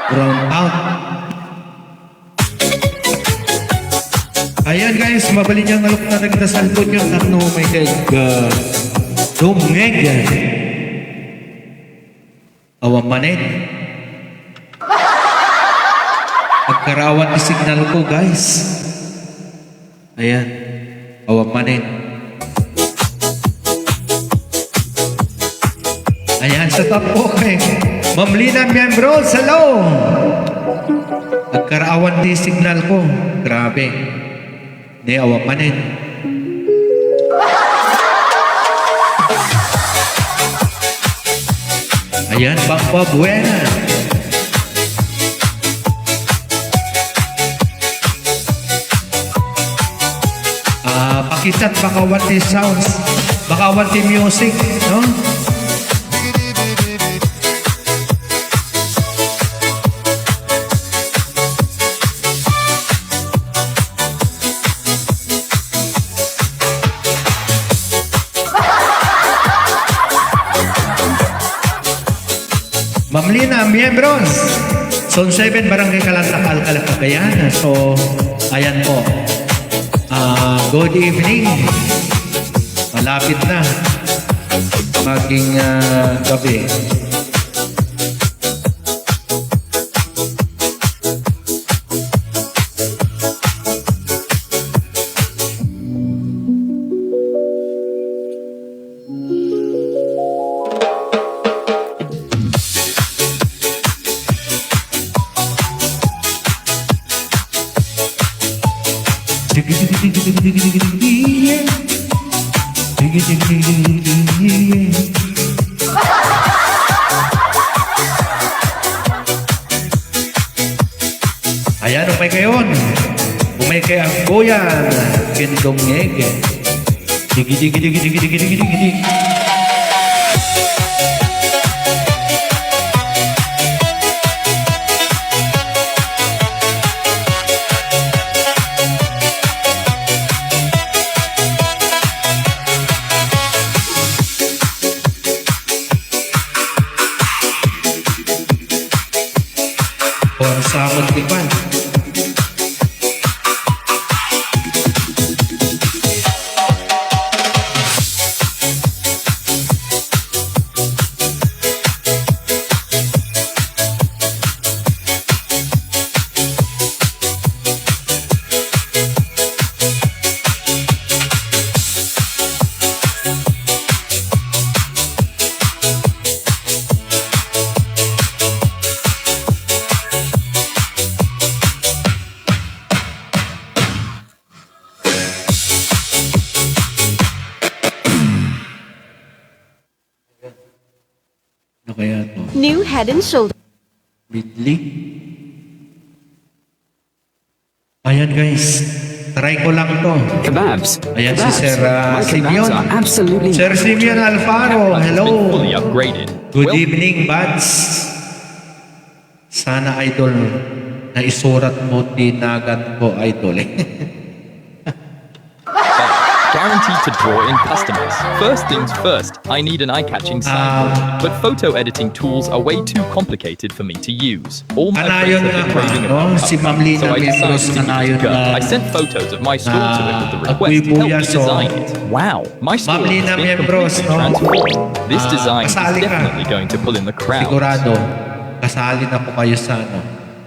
Round out. Ayan guys, mabali niyang alok na nagdasal po niyo. Ano, my God. Dumeg. Awang manin. Pagkarawan ni signal ko guys. Ayan. Awang manin. Ayan, sa top po kay Ma'am Lina Miembros, hello! Nagkaraawan di signal ko. Grabe. Hindi, awang manin. Ayan, Pampa Buena. Pakichat, baka wanti sounds. Baka wanti music, no? Ma'am Lina, Miembros, Zone 7, Barangay Kalantakal, Cagayan. So, ayan po. Good evening. Malapit na maging gabi. Ayan, umay kayon. Umay kay ang goyan. Kindong ngege. Digi, digi, digi, digi, digi, digi, digi, digi. Sa Muntipan. Kaya to? New Head and Shoulder. Ridley. Ayan guys. Try ko lang to. Kebabs. Ayan Kebabs. si Sir My Simeon. kebabs are absolutely Sir Simeon Alfaro. Hello. Fully upgraded. Good evening, buds. Sana idol na isurat mo tinagan ko idol. Guaranteed to draw in customers. First things first, I need an eye-catching soundboard, but photo editing tools are way too complicated for me to use. All my Kanayon friends have been nga, raving no? about Si Ma'am Cupcake, Lina so I Miembros, decided to give it kanayon a go. na, I sent photos of my store to it with the request Ako'y to help me buyaso. design it. Wow, my store Ma'am Lina has been Miembros, completely no? transformed. This design is kasali ka. definitely going to pull in the crowd. Sigurado, kasali na po kayo sa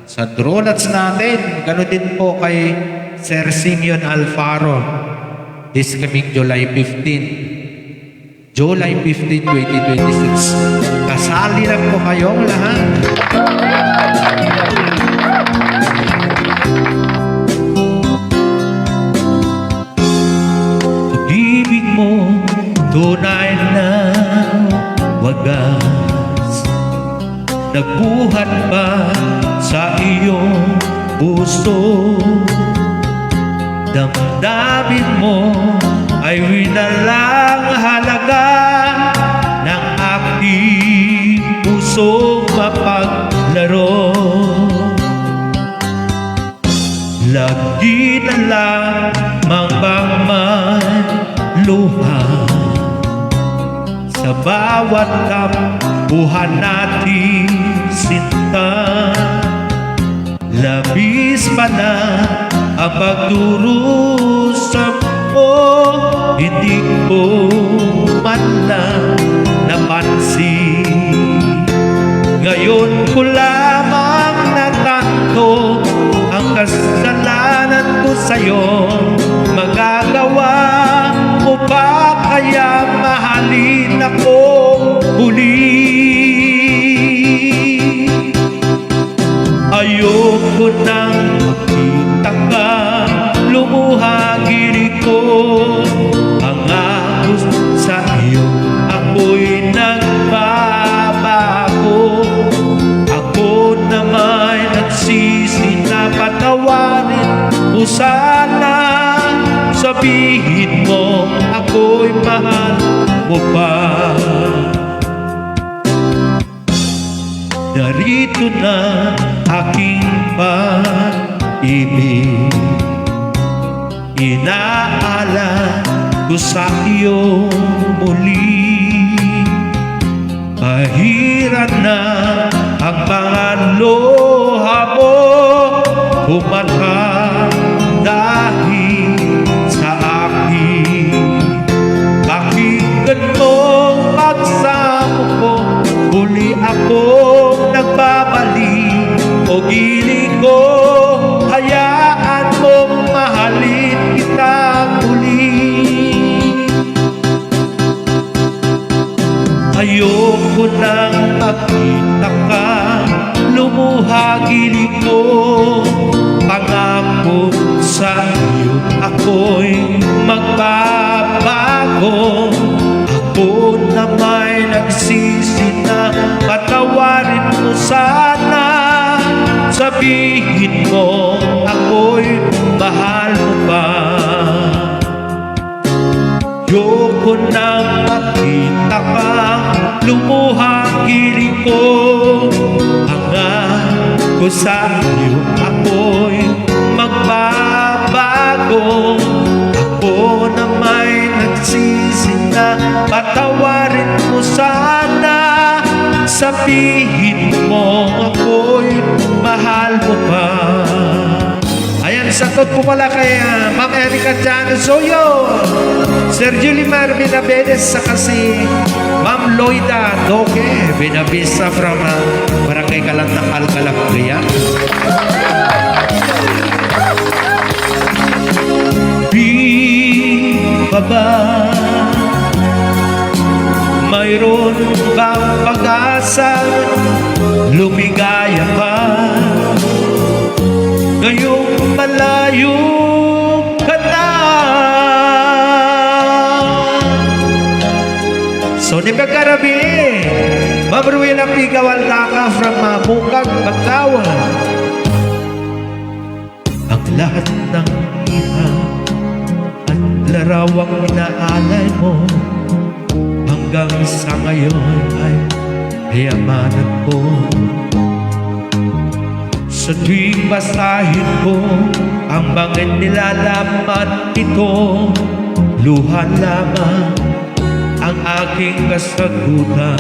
sa Dronats natin. Ganun din po kay Sir Simeon Alfaro. This coming July 15. July 15, 2026. Kasali na po kayong lahat. mo tunay na wagas, nagbuhat pa sa iyong puso. Damdamin mo ay winalang halaga ng aking pusong mapaglaro. Lagi na lamang bang may luha sa bawat tampuhan nating sinta. Labis pa na ang pagdurusa mo, hindi ko man lang napansin. Ngayon ko lamang natanto ang kasalanan ko sa'yo. Magagawa mo ba kaya mahalin ako muli? Ayoko nang makita ka lumuha, giri ko. Pangako sa iyo ako'y nagbabago. Ako na may nagsisi na patawarin mo sana. Sabihin mo ako'y mahal mo pa. Narito na aking pag-ibig, inaalala ko sa iyo muli. Pahiran na ang mga luha mo, humatag dahil sa akin. Pakinggan mo pagsamo ko, huli akong nagbabalik. O giling ko, hayaan mong mahalin kita muli. Ayoko nang makita ka lumuha, giling ko. Pangako sa iyo ako'y magbabago. Ako na may nagsisi na patawarin mo sana. Sabihin mo ako'y mahal mo pa. Ayoko nang makita ka lumuha, giling ko. Pangako sa iyo ako'y magbabago. Ako na may nagsisi na patawarin mo sana. Sabihin mo ako'y mahal mo pa. Ayan, sagot po pala kay Ma'am Erica Jano Soyo, Sir Julie Mar Benavides, saka si Ma'am Loida Doke Benavisa from Barangay Kalantakal, Calafia. Di ba ba mayroon bang pag-asa lumigaya ka ngayong malayo ka na? So ni Pagkarabi, Ma'am Ruela Pigawal Taka from Bukag, Bagtawan. Ang lahat ng iha at larawang inaalay mo hanggang sa ngayon ay kayamanan ko. Sa tuwing basahin ko ang mga nilalaman nito, luha lamang ang aking kasagutan.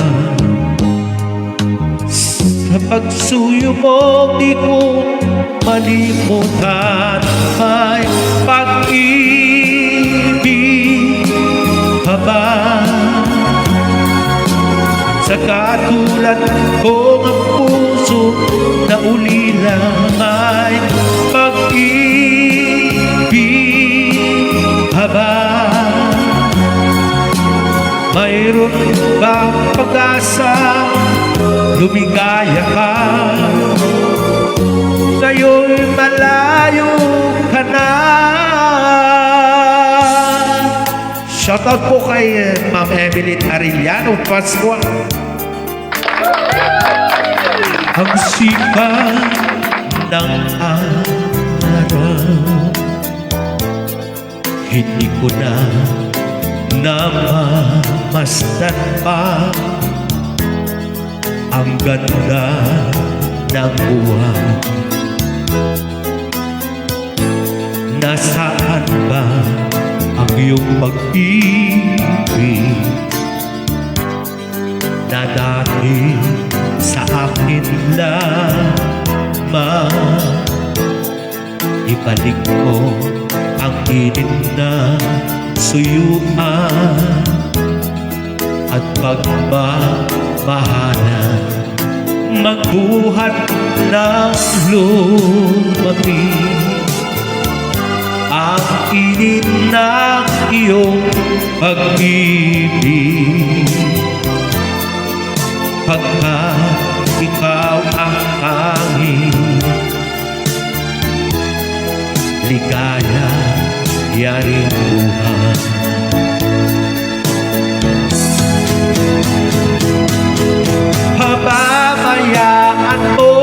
Sa pagsuyo mo di ko malimutan, may pag-ibig ka ba? Sa katulad ko ang puso na ulila, may pag-ibig ka ba? Mayroon bang pag-asa lumigaya ka ngayon'y malayo ka na? Shoutout po kay Ma'am Evelyn Arellano Pascua. Ang sikat ng araw, hindi ko na namamasdan pa ang ganda ng buwan. Nasaan ba ang iyong pag-ibig na dati sa akin lamang? Ibalik mo ang init na suyuan at pagmamahalan, magbuhat ng lumamig ang init ng iyong pag-ibig, pagkat ikaw ang tanging ligaya, yaring buhay. Pababayaan mo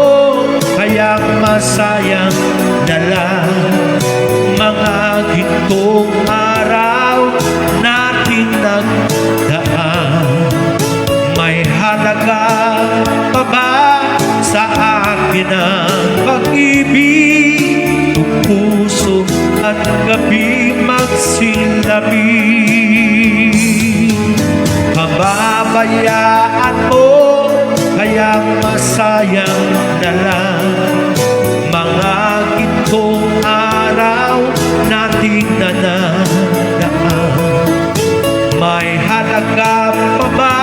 kayang masayang dala mga gintong araw natin nagdaan. May halaga pa ba sa akin ang pag-ibig? Kung puso at gabi magsilabing, pababayaan mo kayang masayang dala mga gintong araw nating nanadaan. May halaga pa ba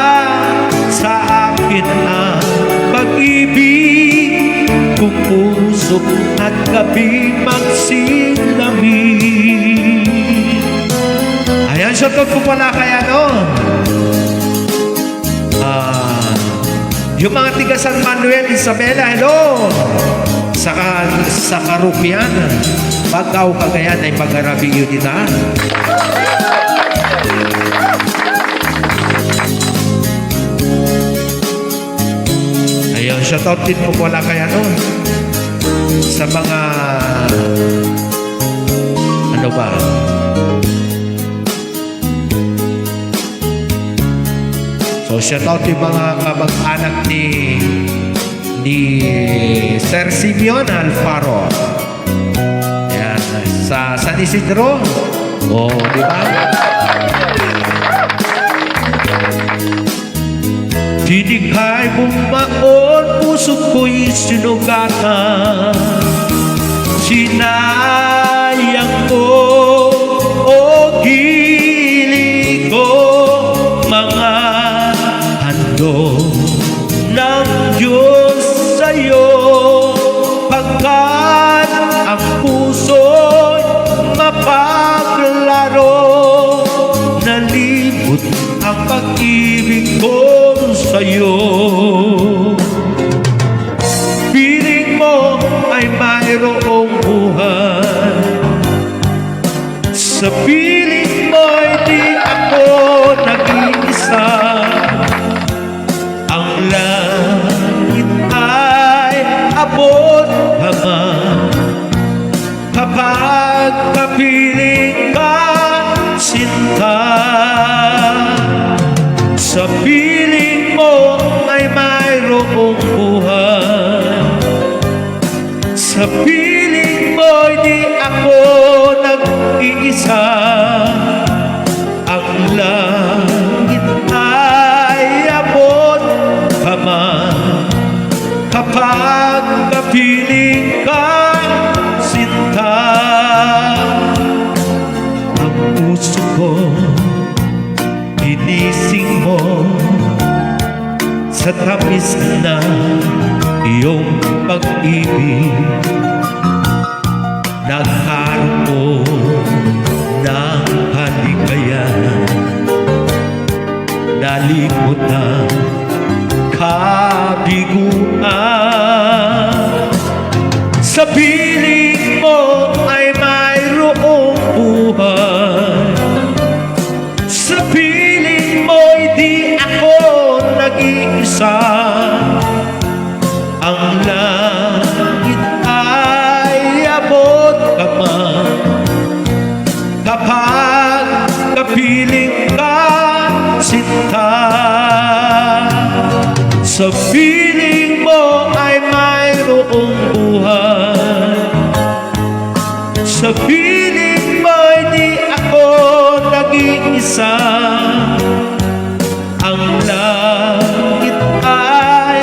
sa akin ang pag-ibig? Kung puso at gabi magsilabing. Ayan, shoutout ko pala kaya yung mga tiga San Manuel, Isabela, hello! Sa Karupian, Pagkaw, Cagayan ay pag-arabi yun dito. Ayun, shoutout din po pala kaya sa mga ano ba? So, shoutout yung mga kamag-anak ni Sir Simeon Alfaro. Yan, sa San Isidro. O, di ba? Tinikay bumaon, puso ko'y sinugatan. Sinayang ko, o gili ko, mga handog ng Diyos sa'yo, pagkat ang puso'y mapaglaro. Nalibot ang pag-ibig ko sa'yo. Piling mo ay mayroong buhay, sa piling mo'y di ako nag-iisa. Ang langit ay abot hanggang kapag kapiling ka, sinta. Sa piling mo ay mayroong buhay, sa piling mo'y di ako nag-iisa. Ang langit ay abot kamay kapag kapiling ka, sinta. Ang puso ko inising mo sa tamis na iyong pag-ibig. Nagkaroon ng kaligayahan, nalimot ang kabiguan. Sa piling mo ay mayroong buhay, piling ka, sinta. Sa piling mo ay mayroong buhay. Sa piling mo di ako nag-iisa. Ang langit ay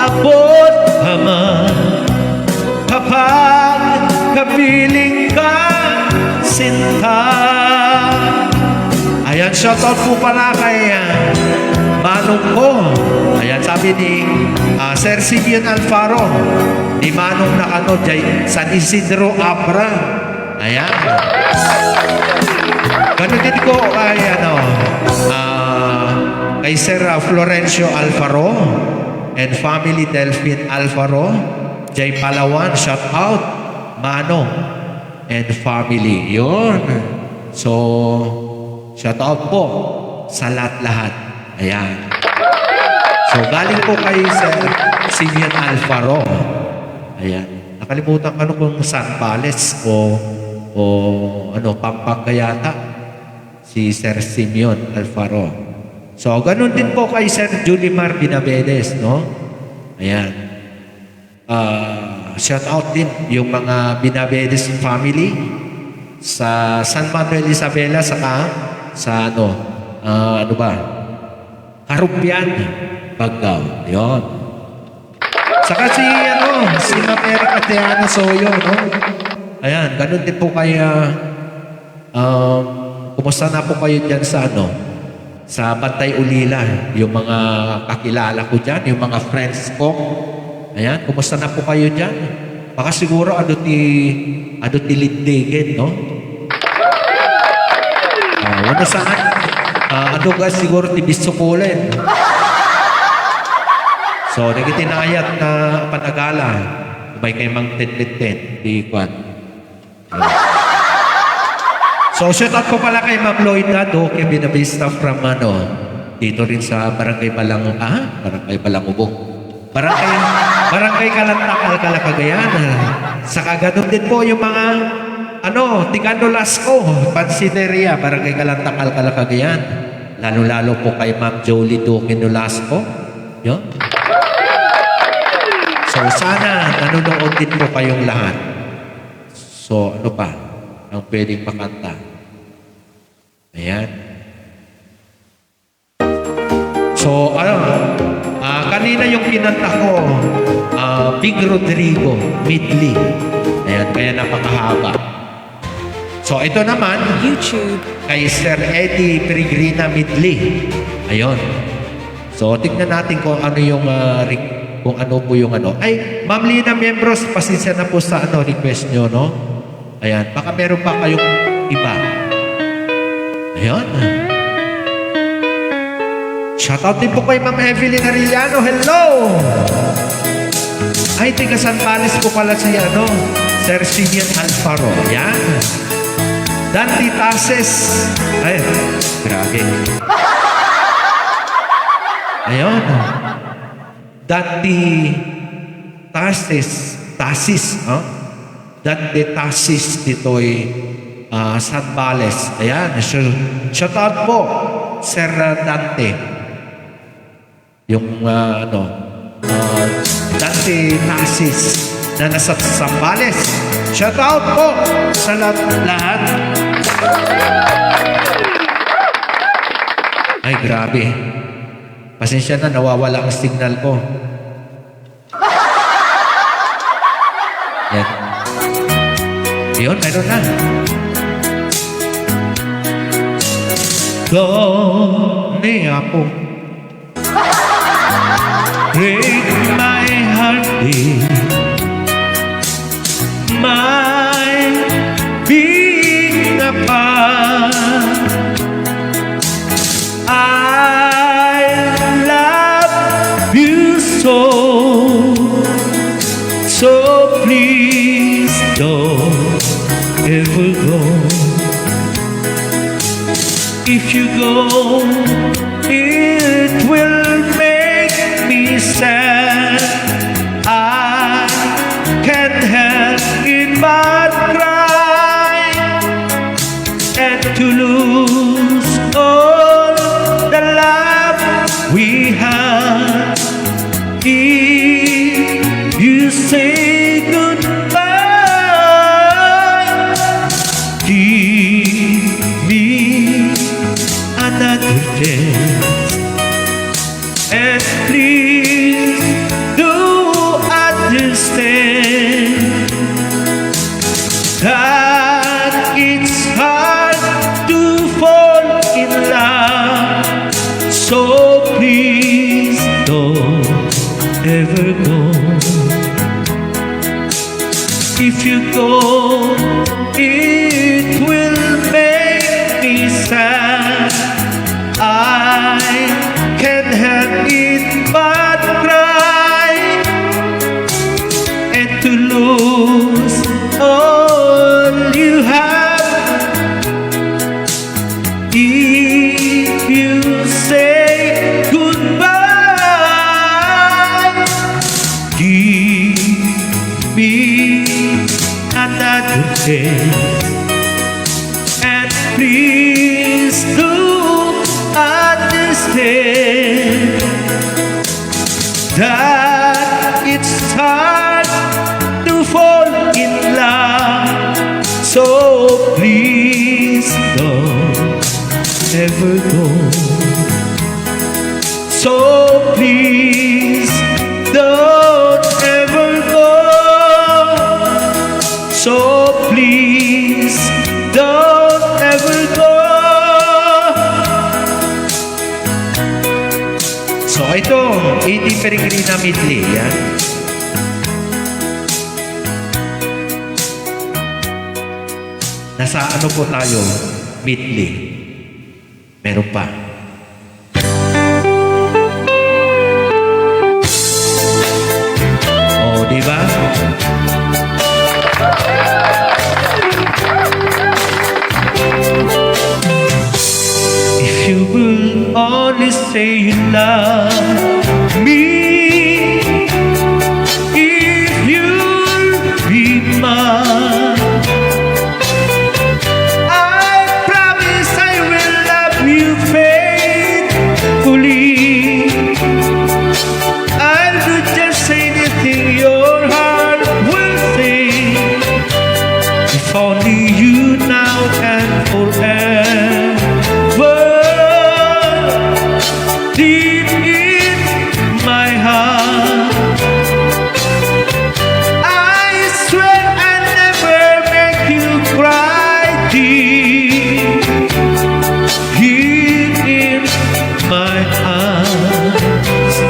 abot naman kapag kapiling ka, sinta. Ayan, shoutout po pala kay Manong ko. Ayan, sabi ni Sir Simeon Alfaro, ni Manong Nakano, San Isidro Abra. Ayan. Ganun din ko kay kay Sir Florencio Alfaro and family Delphine Alfaro, Jay Palawan, shout out Manong and family. Yun. So, shout out po sa lahat-lahat. Ayan. So, galing po kay Sir Simeon Alfaro. Ayan. Nakalimutan ko kung San Pales o Pampanga yata. Si Sir Simeon Alfaro. So, ganun din po kay Sir Julimar Binabedes, no? Ayan. Shout out din yung mga Binabedes family sa San Manuel Isabela sa ano ba? Karupian, Baggao. Yun. Saka si Ma'am Erica Teana Soyo, no? Ayan, ganun din po kay kumusta na po kayo dyan sa Bantay Ulila, yung mga kakilala ko dyan, yung mga friends ko. Ayan, kumusta na po kayo dyan? Baka siguro ano ti Lindigen, no? Wala saan? Ano ka siguro ti Bisukulen. So, nagitinayat na panagala. May kay Mang Ten, di Kwan. So, shout out ko pala kay Ma'am Lloyda Doke Binabista from dito rin sa Barangay Balangubo. Barangay Kalantak, Alcala, Cagayan. Saka ganun din po yung mga Tigano Lasco, Pansineria, Barangay Kalantak, Alcala, Cagayan. Lalo-lalo po kay Ma'am Jolie Doke Nolasco. Yun. So, sana nanonood din po kayong lahat. So, ano pa ang pwedeng makanta? Ayan. So, kanina yung kinanta ko, Big Rodrigo, Midley. Ayan, kaya napakahaba. So, ito naman, YouTube. Kay Sir Eddie Peregrina Midley. Ayun. So, tignan natin kung ano yung, kung ano po yung Ay, Ma'am Lina Membros, pasensya na po sa request nyo, no? Ayan, baka meron pa kayong iba. Ayun. Shoutout din po kay Ma'am Evelyn Arellano. Hello! Ay, tiga San Pales po pala si Sir Simeon Alfaro. Ayan. Dante Tases. Ay, grabe. Ayun. Dante Tasis. Dante Tasis dito'y San Pales. Ayan. Shoutout po, Sir Dante. Yung Dante Tasis na nasa Sambales. Shout out po sa lahat. Ay, grabe. Pasensya na, nawawala ang signal ko. Yan. Yun, meron na. Donne po. Break my heart, my being apart. I love you so please don't ever go. If you go, it will make me sad. I can't help it but cry, and to lose test. And please do understand that it's hard to fall in love. So please don't ever go. If you go, it will make me sad. I can't help it but cry, and to lose all you have. If you say goodbye, give me another chance, and please do understand that it's hard to fall in love. So please don't ever go. So please don't ever go. So please don't ever go. So ito, hindi Peregrina Midley, yan. Nasa ano po tayo? Midley. Meron pa. Oh, di ba? If you will only say you love me, if you'll be mine, I promise I will love you faithfully. I'll do just anything your heart will say. If only you now and forever, deep in my heart, I swear I'll never make you cry, deep here in my arms.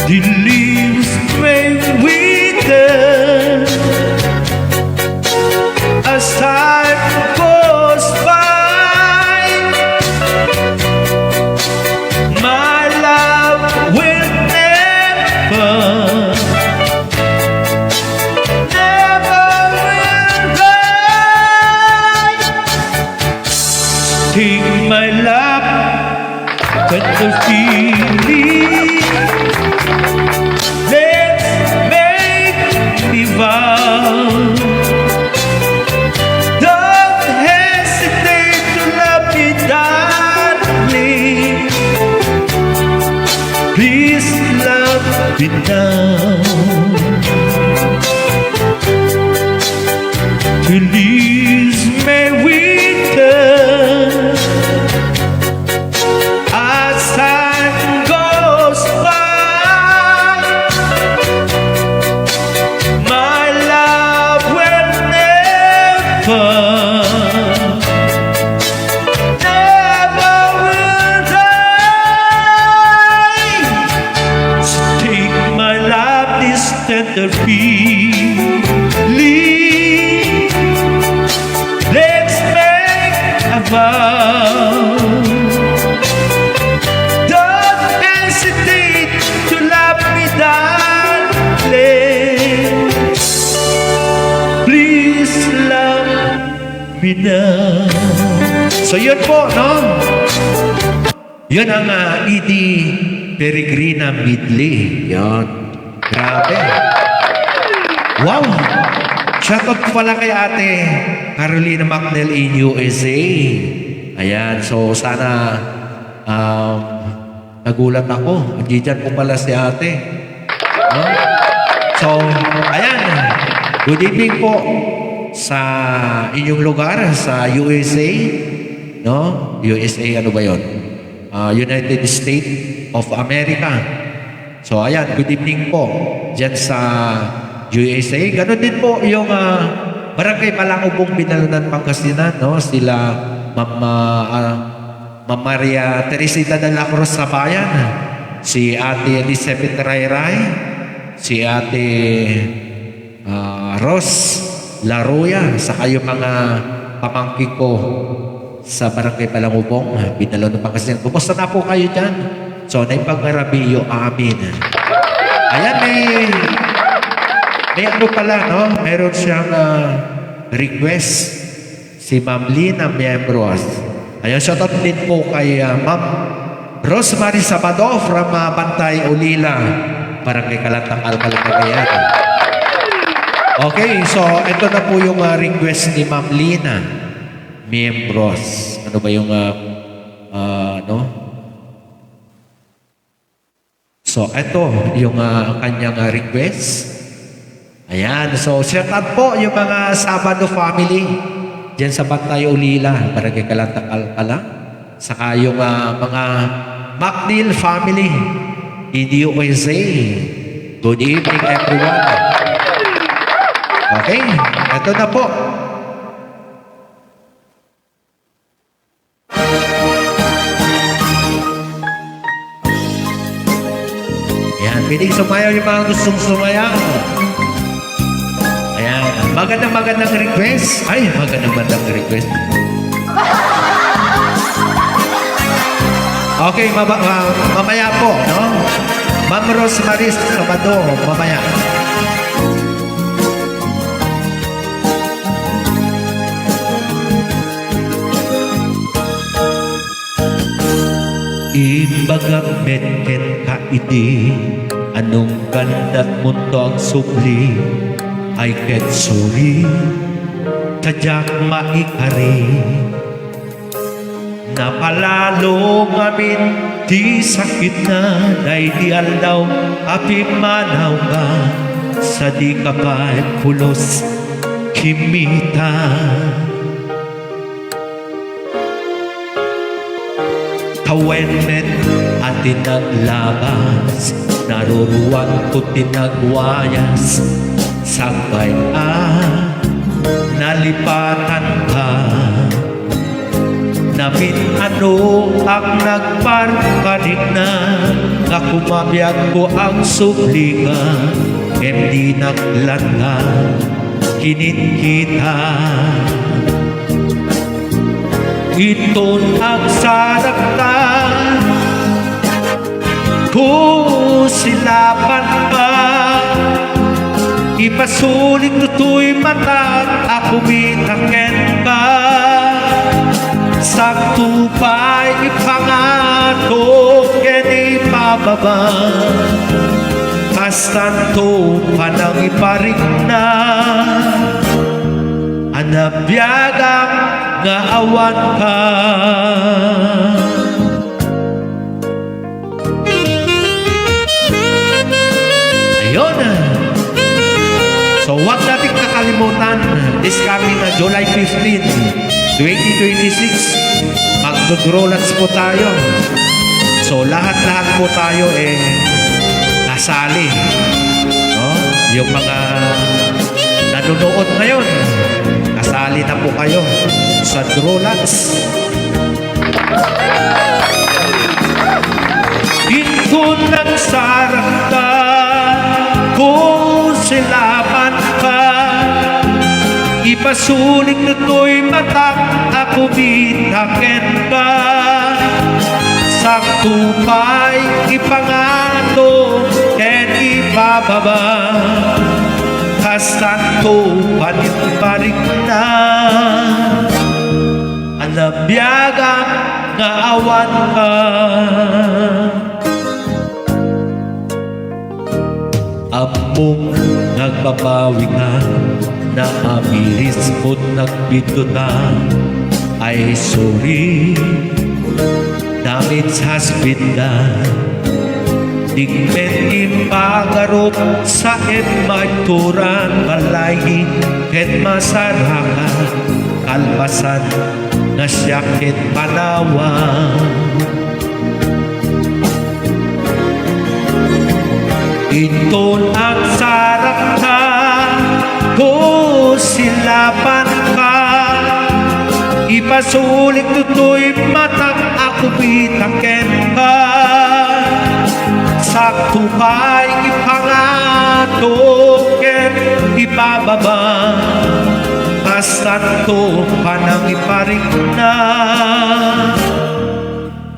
The leaves may wither as time goes by. My love will never, never will die. Take my love, tender feeling. Let's make me vow. Don't hesitate to love me, darling. Please love me now. The leaves may wither as time goes by. My love will never, never will die. So take my love, this tender feeling. Let's make a vow. Don't hesitate to love me, darling. Please love me now. So yun po, no? Yun ang Edie Peregrina Midley. Yun. Grabe. Wow! Shoutout po pala kay ate Carolina Macnel in USA. Ayan, so sana nagulat ako. Diyan po pala si ate. No? So, ayan. Good evening po sa inyong lugar sa USA. no? USA, ano ba yun? United States of America. So, ayan, good evening po dyan sa USA. Ganon din po yung Barangay Malangubong, Binalunan, Pangasinan, no? Sila, Ma'am Maria Teresita de la Cruz sa bayan, si Ate Elizabeth Rayray, si Ate Ros Laruya, saka yung mga pamangkin ko sa Barangay Malangubong, Binalunan, Pangasinan. Kumusta na po kayo dyan? So, naipagarabiyo amin. Ayan, may ano pala, no? Meron siyang request si Ma'am Lina Miembros. Ayan, shoutout din po kay Ma'am Rosemary Sabado from Bantay, Ulila, Barangay Kalantang, Alcalacayan. Okay, so ito na po yung request ni Ma'am Lina Miembros. Ano ba yung ano? So, ito yung kanyang request. Ayan. So, shout out po yung mga Sabado family dyan sa Bantay, Ulila, Barangay Kalantang, Alcala. Saka yung mga McNeil family in USA. Good evening, everyone. Okay. Ito na po. Piling sumayaw yung mga gustong sumayaw. Ayan. Magandang request. Ay, magandang request. Okay, mamaya po, no? Ma'am Rosemary Sabado, mamaya. Ibagang metken ka iti, anong ganda't mundo ang subli, ay ket suri, tadyak maikari. Napalalo ngamin, di sakit na, day di aldaw, api manaw ka, sa di kapay pulos, kimita. Kawenmen at tinaglabas, naruruan ko tinagwayas, sabay nalipatan ka. Namin ano ang nagparkanig na, na kumabiyag ko ang subliga, hindi naglanda, kinikita. Ito'n ang saraktan, kung silapan pa, ipasulit tutoy mata, ako bitaken ka. Sakto pa'y ipangato, ken ipababa, kastanto pa nang iparik na, anabyagang nga awan ka. Ayun. So, huwag nating kakalimutan, this coming July 15, 2026, magdodrolats po tayo. So, lahat-lahat po tayo nasali. No? Yung mga nanonood ngayon, kasali na po kayo sa Drolats. Ito nang sarata, kung silapan ka, ipasulit nito'y matak, ako bitaken ka. Sakto pa'y ipangato, ken ipababa, kastanto panik-panik na, anabyagang nga awan ka. Among nagbabawi ka, na amiris mo't nagbituta, ay sorry, damit sa hasbinda. Digmen impagarot sa magturan, malayi ket masarakan, kalpasan nga siyakit panawan. Iton ang sarap ka, silapan ka, ipasulit tutoy matang ako bitaken ka. Sakto ka'y ipangatoken, ibababa, kasanto panang iparik na.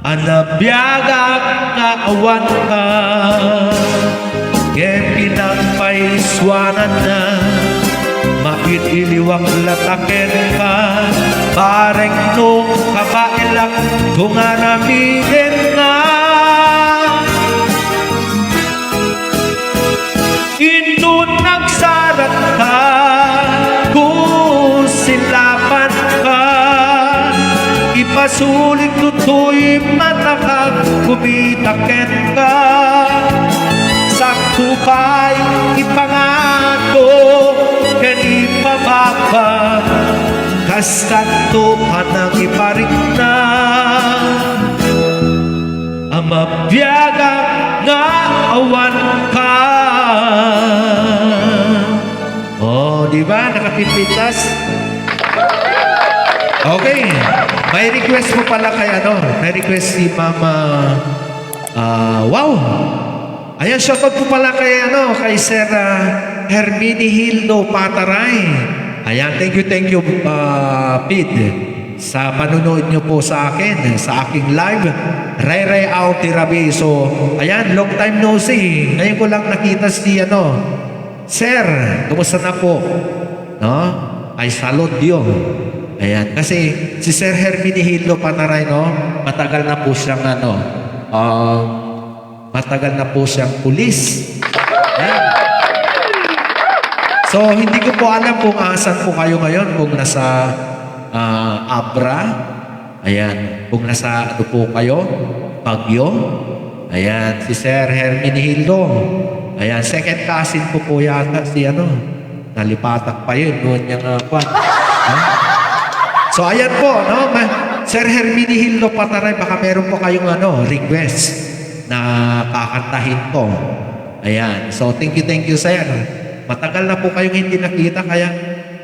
Anabiyagak nga awan ka, ken pinagpaiswanan na, maitiliwang lataken ka, bareng nung kabailak kung anamigin nga. Indun nagsarat ka, kung silapan ka, ipasulit tutoy matakag kumitaken ka. Sakto ka'y ipangato, ken ipababa, kasanto panang iparik na. Ang mabiyagang nga awan ka. Oh, di ba? Nakapipitas. Okay. May request mo pala kay ano? May request si Mama. Wow! Ayan, shoutout po pala kay ano, kay Sir Hermini Hildo Pataray. Ayan, thank you, Pid, sa panunood nyo po sa akin, sa aking live, Ray Out Tirabi. So, ayan, long time no see. Ngayon ko lang nakita si ano, Sir, kumusta na po? No? Ay, salud yun. Ayan, kasi si Sir Hermini Hildo Pataray, no, matagal na po siyang ano, matagal na po siyang pulis. Ayan. So, hindi ko po alam kung asan po kayo ngayon, kung nasa Abra, ayan, kung nasa ano po kayo, Baguio, ayan, si Sir Hermini Hildo, ayan, second cousin po yata si ano, nalipatak pa yun, noon niyang kwan. So, ayan po, no, Sir Hermini Hildo Pataray, baka meron po kayong ano, request na kakantahin ko. Ayan, so thank you, Sir. Matagal na po kayong hindi nakita, kaya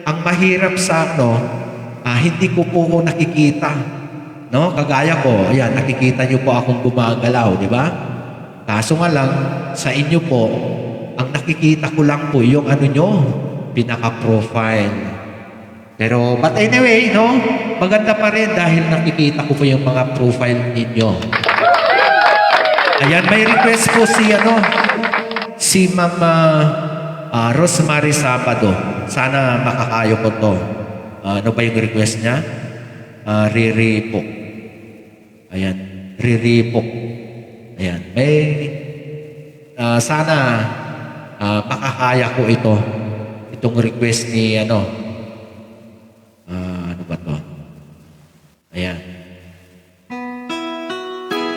ang mahirap sa ano, hindi ko po nakikita. No? Kagaya ko, ayan, nakikita niyo po akong gumagalaw, di ba? Kaso nga lang, sa inyo po, ang nakikita ko lang po yung ano nyo, pinaka-profile. Pero, but anyway, no? Maganda pa rin dahil nakikita ko po yung mga profile ninyo. Ayan, may request po si ano, si Mama Rosemary Sabado. Sana makakayo ko to. Ano ba yung request niya? Riripok. Ayan, riripok. Ayan, may sana makakaya ko ito. Itong request ni ano. Ano ba to? Ayan.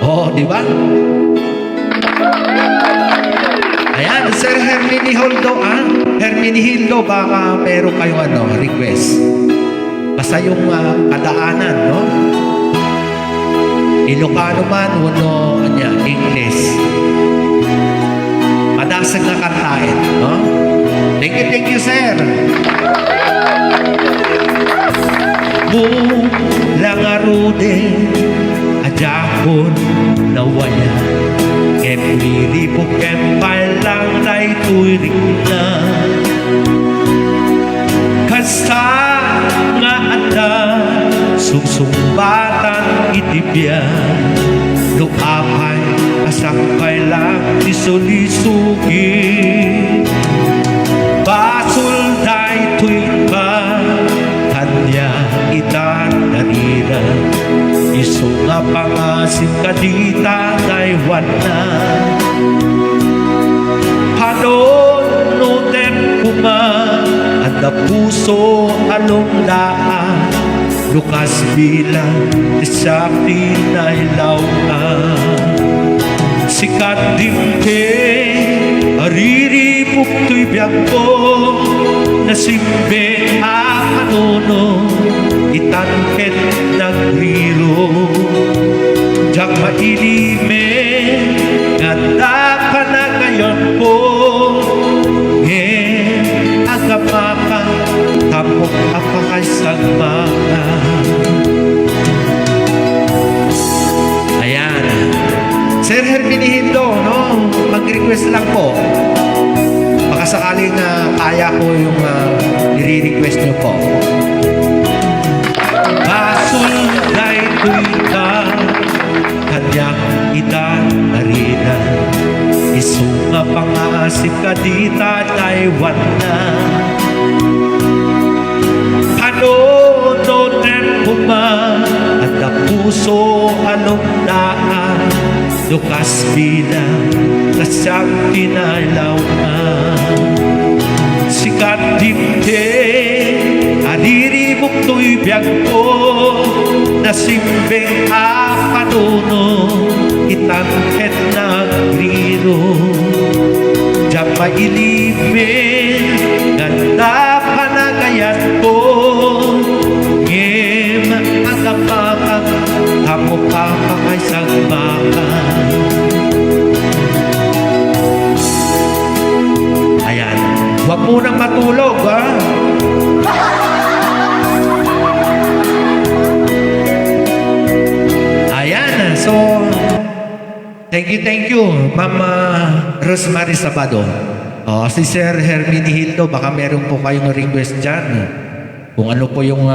Oh, di ba? Ayan, Sir Hermini Hildo, Hermini Hildo, baka meron kayong ano, request. Basta yung kadaanan, no? Ilocano man, uno, English. Madasag na kantain, no? Thank you, Sir. Lang arude, ajakon nawaya. Kemiri po kempay lang na ituirik na. Kasta nga ata susumbatan itibyan. Luapay kasakay lang isulisugi. Basul na ituin ka, kanya itan narira. Iso nga pangasin ka dita Taiwan na. Hanon no tempo nga anda puso along daan. Lukas bilang disakti na ilaw ka. Sikat dimke ariripok to'y biyag ko. Nasimbe anono itanket ng Diyak mailimin ganda ka na ngayon po. Agamaka kapok apakasang mga. Ayan. Sir Herminihildo, no? Mag-request lang po. Baka sakaling kaya ko yung i-request nyo po. Kasulay ko'y ka, kanyang idan arena. Isunga pangasip ka dita Taiwan na. Panonoden ko man at na puso anong daan. Lukas bilang kasyang pinalaw na. Sikat dimdim, adiribok to'y biyag ko. Nasimbing akanuno, itangket na grino. Diyan mailimin, ganda panagayan ko. Ngem ang kapakang, kamo papakaisang baka. Ayan, huwag munang matulog, ha? Ayan, so thank you, Mama Rosemary Sabado. Si Sir Herminihildo, baka meron po kayong request dyan. Kung ano po yung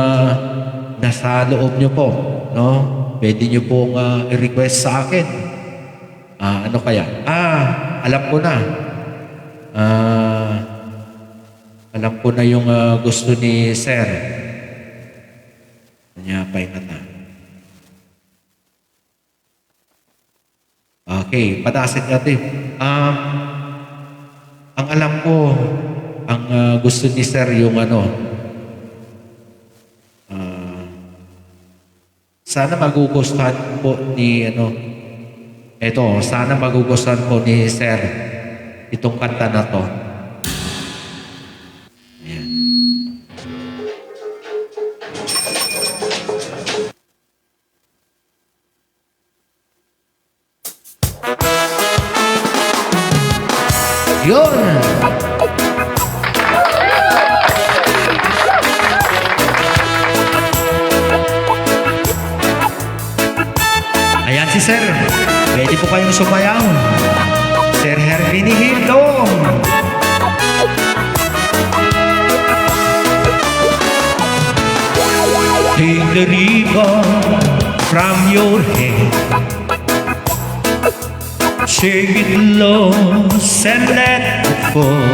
nasa loob nyo po, no? Pwede nyo pong i-request sa akin. Ano kaya? Alam ko na. Alam ko na yung gusto ni Sir. Nyapay na na. Okay, patasin natin. Ang alam ko, ang gusto ni Sir yung sana magugustuhan po ni sana magugustuhan po ni Sir itong kanta na to. Ayan. Yun! Ayan si Sir. Pwede po kayong sumayaw. Sir Herminihildo. Take the ribbon from your head. Shake it loose and let it fall.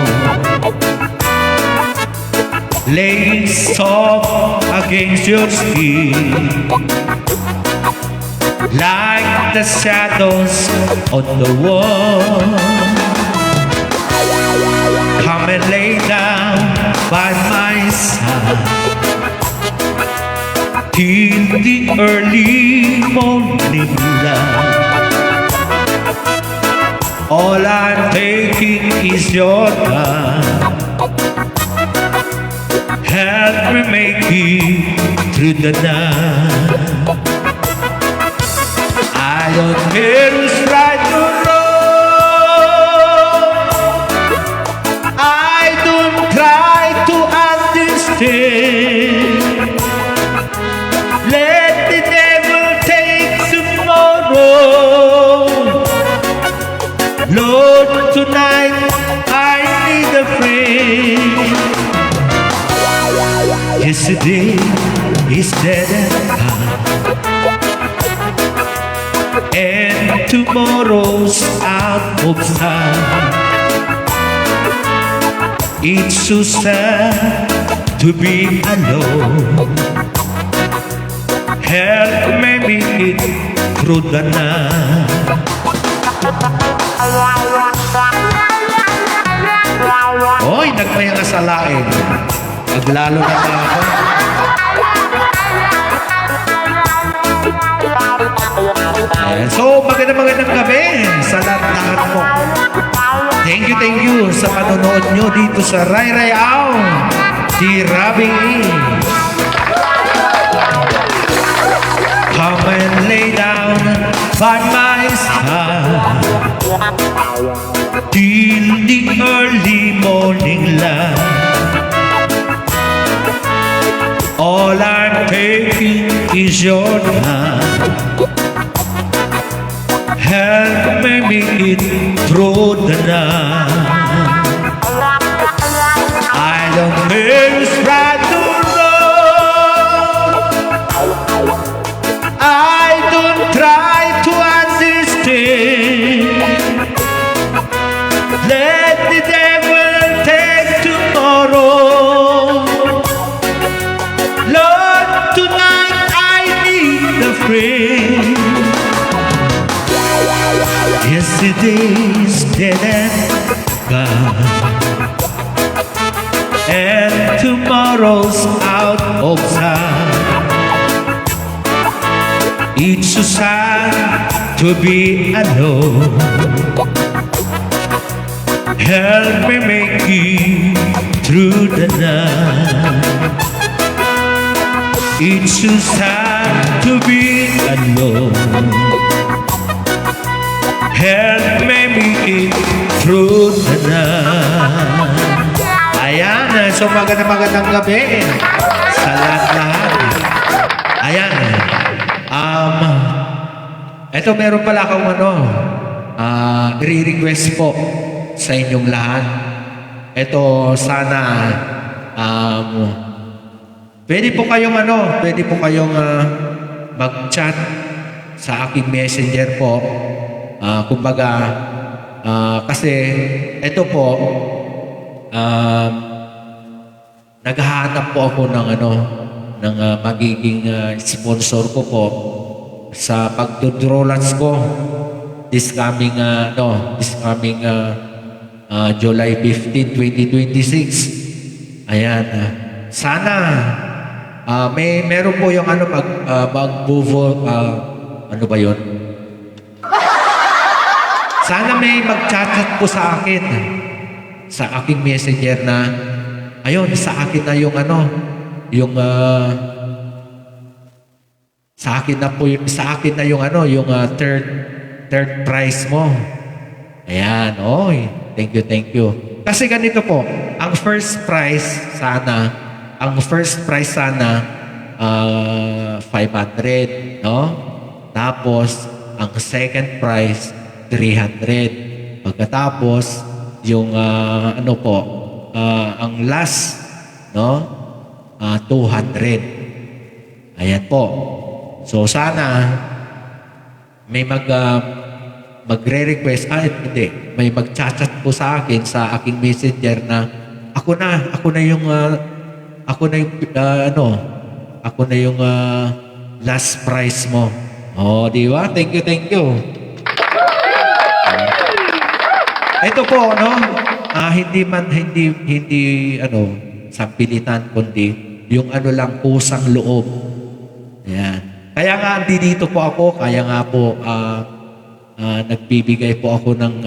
Lay it soft against your skin, like the shadows on the wall. Come and lay down by my side till the early morning light. All I'm taking is your time. Help me make it through the night. I don't care who's right or wrong. I don't try to understand. Let the devil take tomorrow. Lord, tonight I need a friend. Yesterday is dead and gone, and tomorrow's out of sight. It's so sad to be alone. Help me make it through the night. Oy, nagmayang asalain. Naglalo na ako. Ayan. So, magandang gabi sa lahat mo. Thank you sa panonood nyo dito sa Ray Ray Aw, si Robby. Come and by my side till the early morning light. All I'm taking is your hand. Help me make it through the night. I don't miss right to road. I don't try to understand. Let the devil take tomorrow. Lord, tonight I need a friend. Yesterday's dead and gone, and tomorrow's out of sight. It's so sad to be alone. Help me make it through the night. It's so sad to be alone. Help me make it through the night. Ayan, so magandang gabi sa lahat-lahat. Ayan. Ito meron pala akong i-request po sa inyong lahat. Ito sana pwede po kayong mag-chat sa aking messenger po. Kumbaga kasi ito po naghahanap po ako ng magiging sponsor ko po sa pagdodrolats ko this coming July 15, 2026. Ayan. Sana meron po yung mag-move ano ba yun? Sana may mag-chat po sa akin sa aking messenger na ayun, sa akin na yung sa akin na yung third prize mo. Ayan, oy. Thank you. Kasi ganito po, ang first prize sana 500, no? Tapos ang second prize 300. Pagkatapos yung ang last, no? 200. Ayan po. So sana may magre-request, may mag-chat po sa akin sa aking messenger na ako na yung last prize mo. Oh, di ba? Thank you. Ito po, no? Hindi sampilitan, kundi yung lang pusang loob. Ayan. Kaya nga dito po ako, kaya nga po nagbibigay po ako ng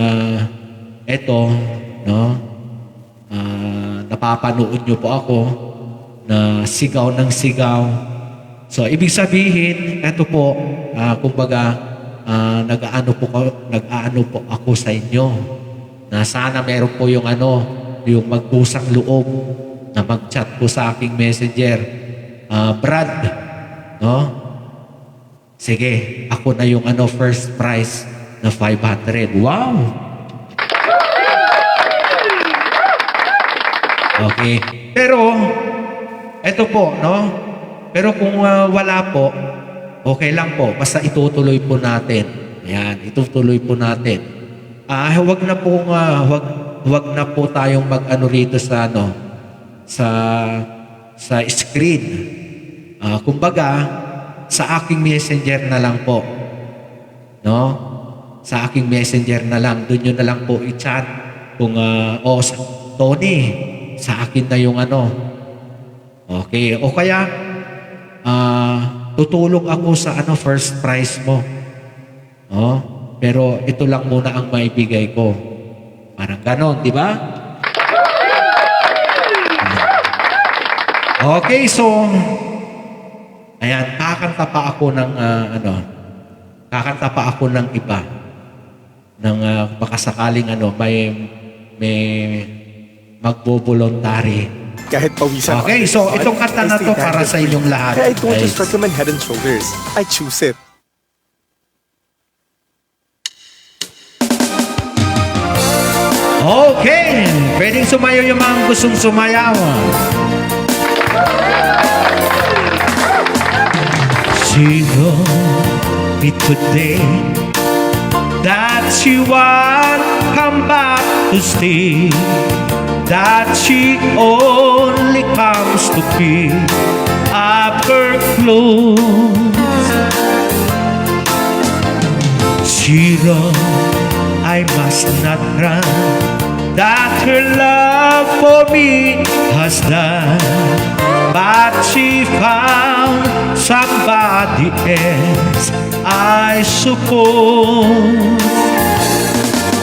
napapanood nyo po ako na sigaw ng sigaw. So, ibig sabihin, ito po, kumbaga, nag-aano po ako sa inyo na sana meron po yung magpusang loob na mag-chat po sa aking messenger. Brad, no? Sige, ako na yung first prize na 500. Wow! Okay. Pero, eto po, no? Pero kung wala po, okay lang po. Basta itutuloy po natin. Ayan, itutuloy po natin. Huwag na po tayong rito sa sa screen. Kumbaga, sa aking messenger na lang po. No? Sa aking messenger na lang. Doon nyo na lang po i-chat. Kung, Tony, sa akin na yung Okay. O kaya, tutulong ako sa first prize mo. No? Pero ito lang muna ang maibigay ko. Parang ganon, di ba? Okay, so, ayan, kakanta pa ako ng kakanta pa ako ng iba. Ng baka sakaling may magbo-voluntary. Kahit pawisan. Okay, so itong kanta na to para sa inyong lahat. Kaya I don't just guys. recommend Head and Shoulders. I choose it. Okay, pwedeng sumayaw yung mga gustong sumayaw. She told me today that she won't come back to stay, that she only comes to pick up her clothes. She wrote, I must not run, that her love for me has done. But she found somebody else, I suppose.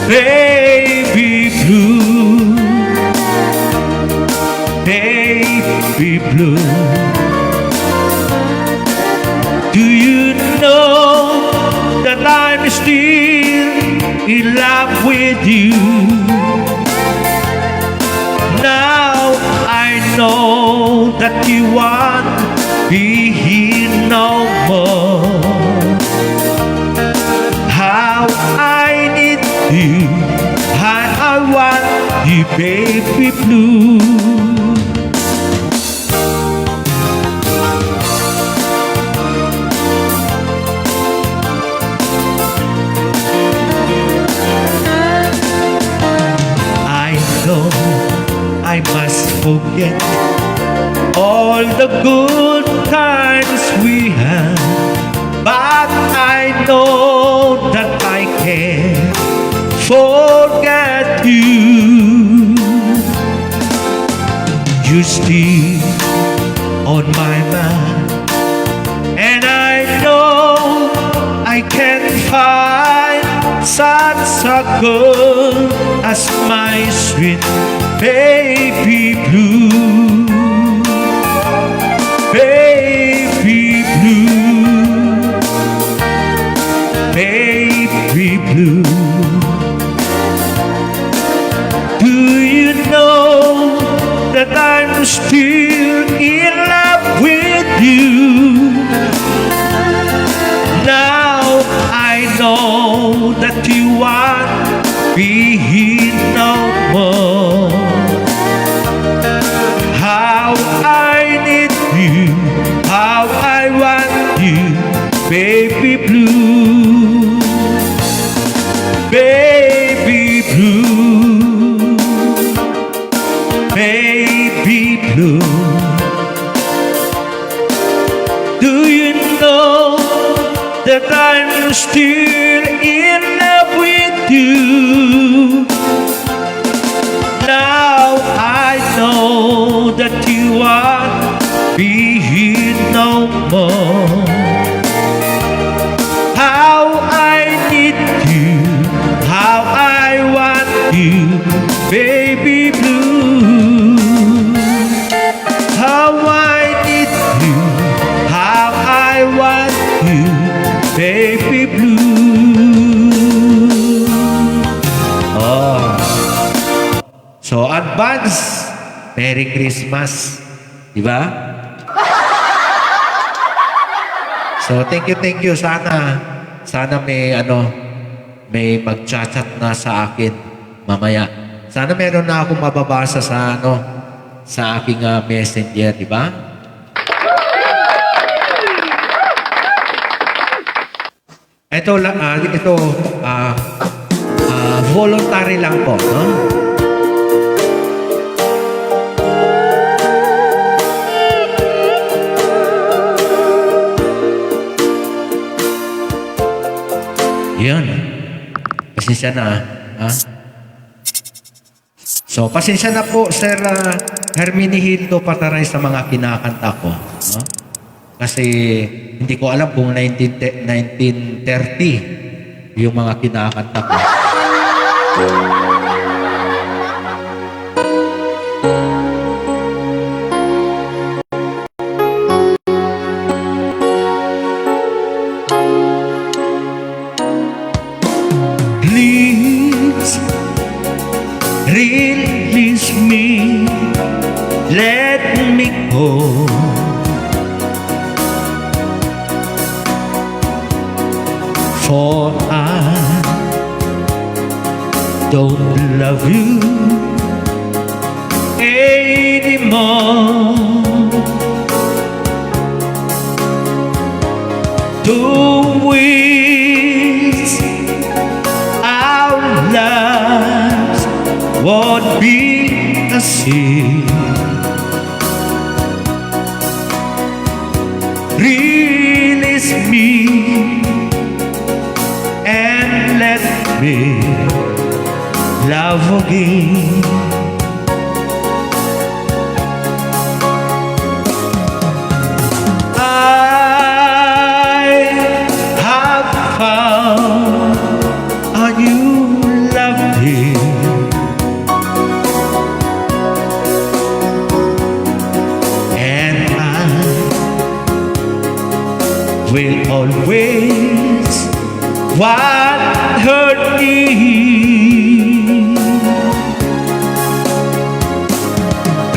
Baby blue, baby blue. Do you know that I'm still in love with you? Now I know that you won't be here no more. How I need you, how I want you, baby blue. I know I must forget all the good times we had, but I know that I can't forget you. You're still on my mind, and I know I can't find such a girl as my sweet baby blue. Baby blue, baby blue. Do you know that I'm still in love with you? Now I know that you won't be here no more. How I need you, how I want you, baby blue. Baby blue, baby blue. Do you know that I'm still in love with you? Now I know that you won't be here no more. How I need you, how I want you, baby blue. How I need you, how I want you, baby blue. Oh. So, advance, Merry Christmas. Diba? So, thank you. Sana may mag-chat na sa akin mamaya. Sana meron na akong mababasa sa aking messenger, diba? Ito voluntary lang po, no? Yan. Pasensya na, ha? So, pasensya na po, Sir Herminihildo Pataray sa mga kinakanta ko. No? Kasi hindi ko alam kung 1930 yung mga kinakanta ko. For I don't love you anymore. To wish our lives would be the same. Release me and let me love again. I have found a new love here, and I will always want her need.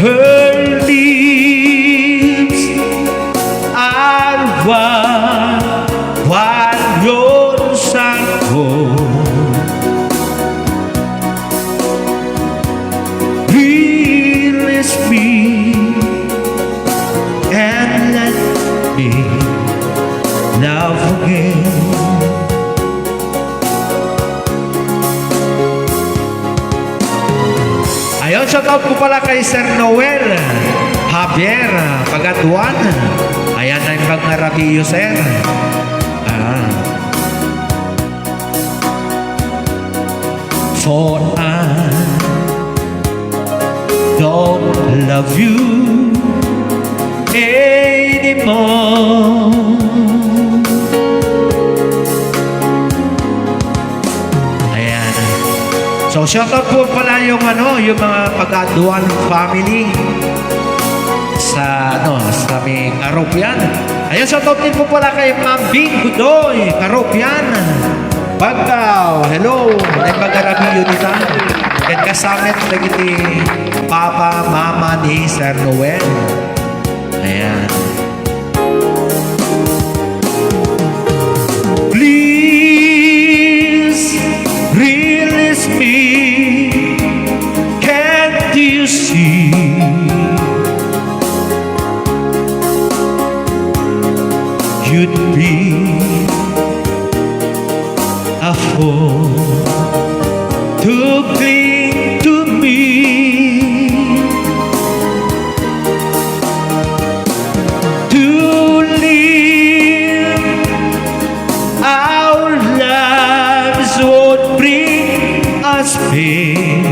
Her lips are warm while yours are cold. Release me and let me love again. Ayun, shoutout po pala kay Sir Noel Javier Pagaduan. Ayan na yung pag-narabiyo, Sir. For I don't love you anymore. So, shoutout po pala yung yung mga Pagaduan family sa sa aming Karopyan. Ayun, shoutout din po pala kay Ma'am Bing Gudoy, Karopyan. Bagaw, hello. May pag-arabiyo dito. Yan kasamit lagi ti Papa, Mama ni Sir Noel. Ayan. Please release me. Can't you see? You'd be a fool to cling to me. To live our lives would bring us pain.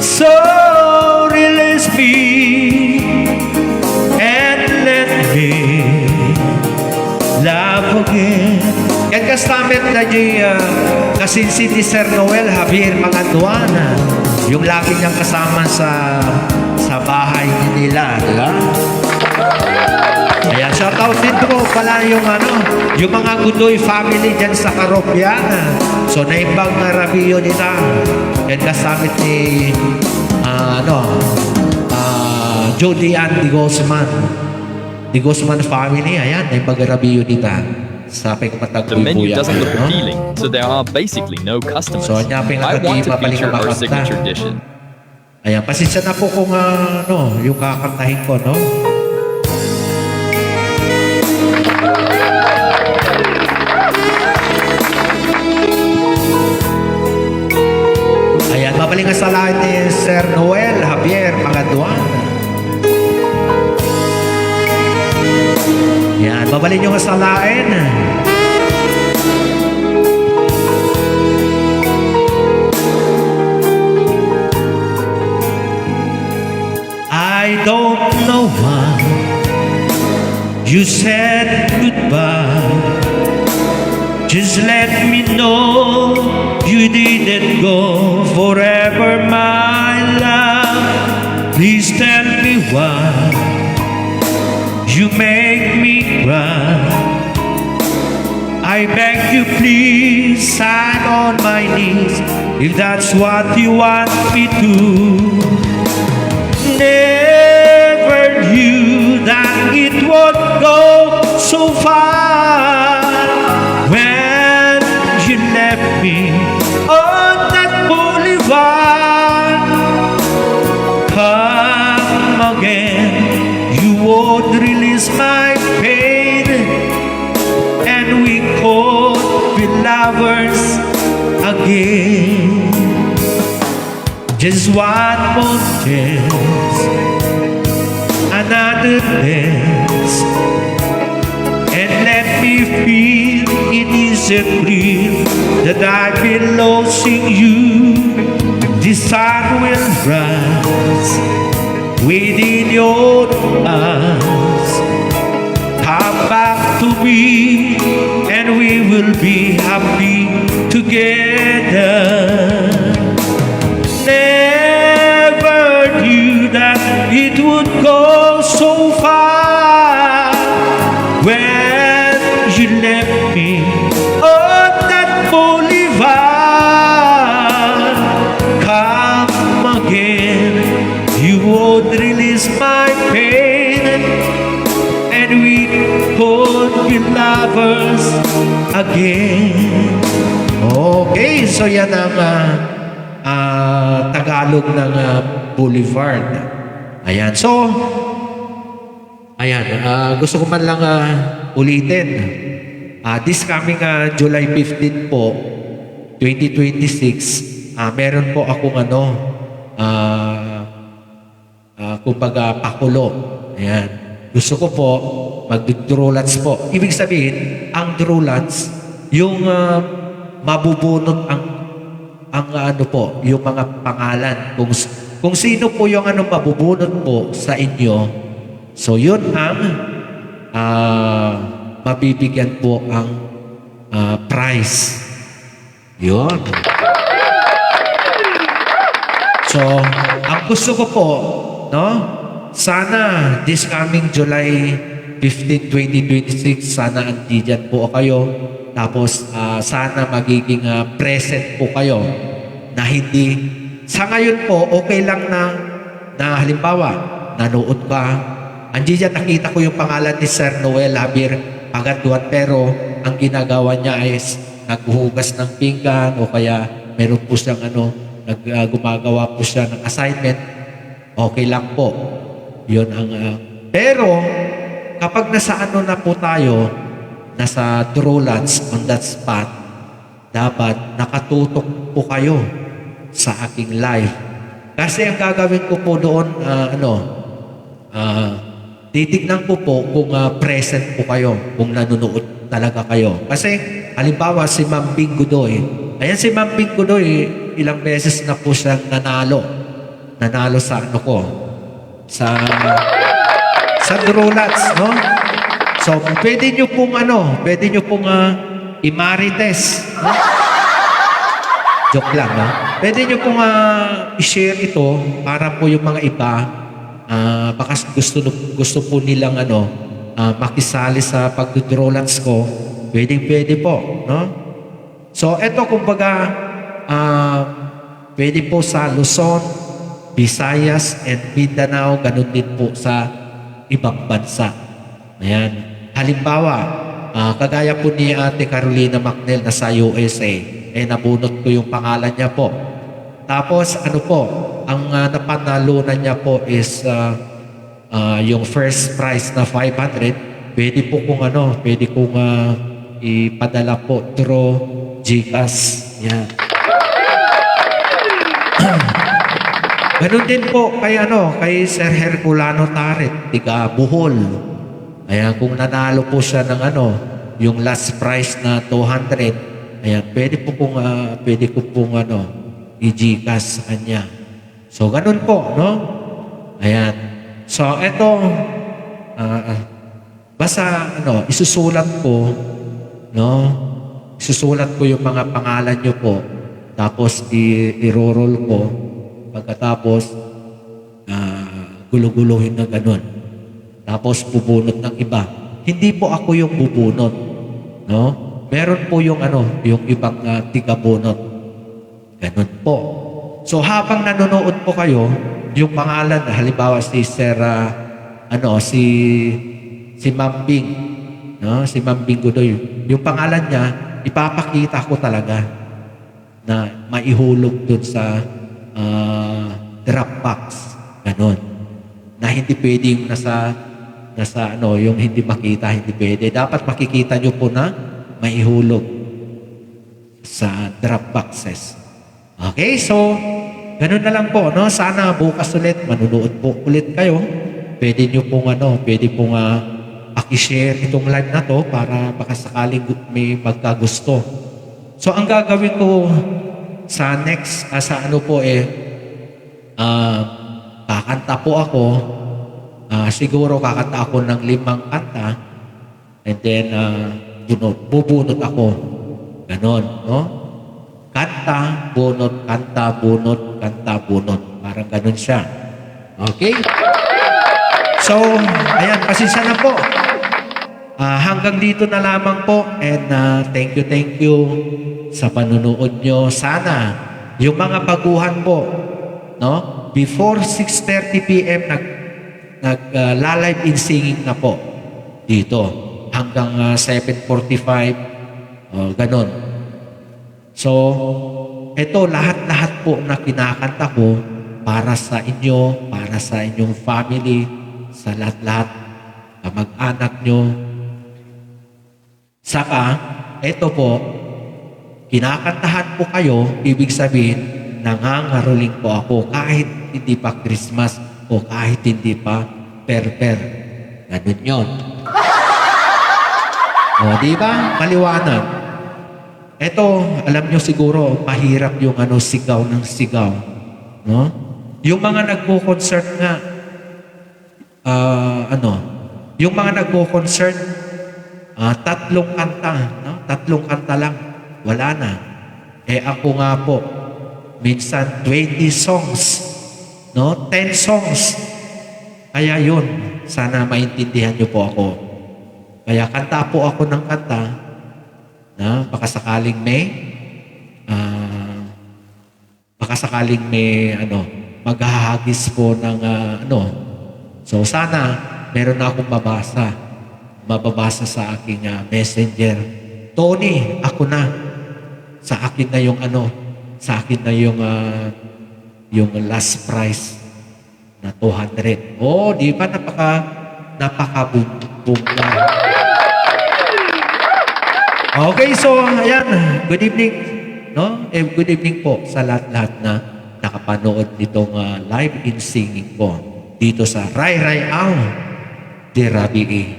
So release me and let me love again. Yan kastamit na kasinsin ni Sir Noel Javier Pagaduan. Yung lagi niyang kasama sa bahay nila, di ba? Ayan, shoutout din po pala yung yung mga Gudoy family dyan sa Karopyan. So, naimbang na rabiyo nila. Yan kastamit ni Jody Ann Di Guzman family. Ayan, naimbang na rabiyo nila. Sa The menu doesn't look appealing, so there are basically no customers. So, anya I want to pinakati feature our makanta. signature dishes. Ayan, pasensya na po kung yung kakantahin ko, no? Ayan, mabaling sa lahat ni Sir Noel Javier Pagaduan. Ayan, mabaling yung kasalain. I don't know why you said goodbye. Just let me know you didn't go forever, my love. Please tell me why you make me cry. I beg you, please sign on my knees if that's what you want me to. Never knew that it would go so won't release my pain, and we could be lovers again. Just one more chance, another dance, and let me feel it isn't real that I've been losing you. The sun will rise within your eyes. Come back to me, and we will be happy together. Never knew that it would go so far when you left me on that boulevard. Come again, you won't release my pain, and we could be lovers again. Okay, so yan ang Tagalog ng Boulevard. Ayan. So, ayan. Gusto ko man lang ulitin. This coming July 15 po, 2026, meron po akong kumbaga pakulo. Ayan. Gusto ko po mag-drolats po. Ibig sabihin, ang drolats, yung mabubunot ang po, yung mga pangalan. Kung sino po yung mabubunot po sa inyo, so yun ang mabibigyan po ang prize. Yun. So, ang gusto ko po, no? Sana this coming July 15, 2026, sana andiyan po kayo. Tapos, sana magiging present po kayo na hindi, sa ngayon po, okay lang na halimbawa, nanood ka, andiyan nakita ko yung pangalan ni Sir Noel Javier Pagatuan, pero ang ginagawa niya is naghuhugas ng pinggan o kaya meron po siyang gumagawa po siya ng assignment, okay lang po. Yun ang, pero, kapag nasa na po tayo, nasa drolats on that spot, dapat nakatutok po kayo sa aking live. Kasi ang gagawin ko po doon, titignan ko po kung present po kayo, kung nanonood talaga kayo. Kasi, halimbawa, si Ma'am Bing Godoy, ayan si Ma'am Bing Godoy, ilang beses na po siyang nanalo. Nanalo sa sa drolats, no? So, pwede nyo pong imarites. No? Joke lang, no? Pwede nyo pong i-share ito para po yung mga iba, baka gusto po nilang makisali sa pagdodrolats ko, pwede po, no? So, ito kumbaga, pwede po sa Luzon, Visayas, and Mindanao, ganun din po sa ibang bansa. Ayan. Halimbawa, kagaya po ni Ate Carolina Macnel na sa USA, nabunot ko yung pangalan niya po. Tapos, ang napanalunan niya po is yung first prize na 500. Pwede po pwede kong ipadala po through GCash. Yan. Ganun din po kay Sir Herculano Taret, tiga Bohol. Ayan, kung nanalo po siya ng yung last prize na 200, ayan, pwede ko pong i-GCash sa kanya. So, ganun po, no? Ayan. So, eto, basta, isusulat ko, no? Isusulat ko yung mga pangalan nyo po, tapos i-roll ko, pagkatapos, guluguluhin na ganun. Tapos bubunot ng iba. Hindi po ako yung bubunot, no? Meron po yung yung ibang tiga-bunot. Ganun po. So habang nanonood po kayo, yung pangalan, halimbawa si Sir, si Ma'am Bing, no? Si Ma'am Bing Godoy. Yung pangalan niya, ipapakita ko talaga na maihulog dun sa Dropbox. Ganun. Na hindi pwedeng nasa ano, yung hindi makita, hindi pwede. Dapat makikita nyo po na maihulog sa drop boxes. Okay, so ganun na lang po, no? Sana bukas ulit, manunood po ulit kayo. Pwede nyo pong pwede pong paki-share itong live na to para baka sakaling may magkagusto. So ang gagawin ko sa next, kakanta po ako. Siguro kakanta ako ng 5 kanta and then bubunot ako. Ganon, no? Kanta, bunot, kanta, bunot, kanta, bunot. Parang ganon siya. Okay? So, ayan, pasensya na po. Hanggang dito na lamang po and thank you sa panunood nyo. Sana yung mga baguhan po, no? Before 6:30 p.m. nag-live in singing na po dito hanggang 7:45 ganon. So, ito lahat-lahat po na kinakanta ko para sa inyo, para sa inyong family, sa lahat-lahat mag-anak nyo. Saka, ito po, kinakantahan po kayo, ibig sabihin, nangangaroling po ako kahit hindi pa Christmas o kahit hindi pa per-per. Ganun yun. O, di ba? Maliwanag. Ito, alam nyo siguro, mahirap yung sigaw ng sigaw. No? Yung mga nagko-concert nga, yung mga nagko-concert, 3 kanta, no? 3 kanta lang, wala na. Ako nga po, minsan 20 songs, no? 10 songs. Kaya yun, sana maintindihan nyo po ako. Kaya kanta po ako ng kanta, na baka sakaling may maghahagis po ng So sana meron na akong mababasa sa aking messenger. Tony, ako na. Sa akin na yung yung last price na 200. Oh, di ba napaka-bumba. Okay, so ayan, good evening, no? Good evening po sa lahat-lahat na nakapanood nitong live in singing ko dito sa Ray Ray Aw de Rabii.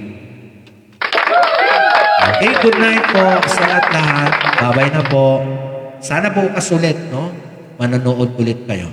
Okay, good night po sa lahat-lahat. Bye-bye na po. Sana bukas ulit, no? Manonood ulit kayo.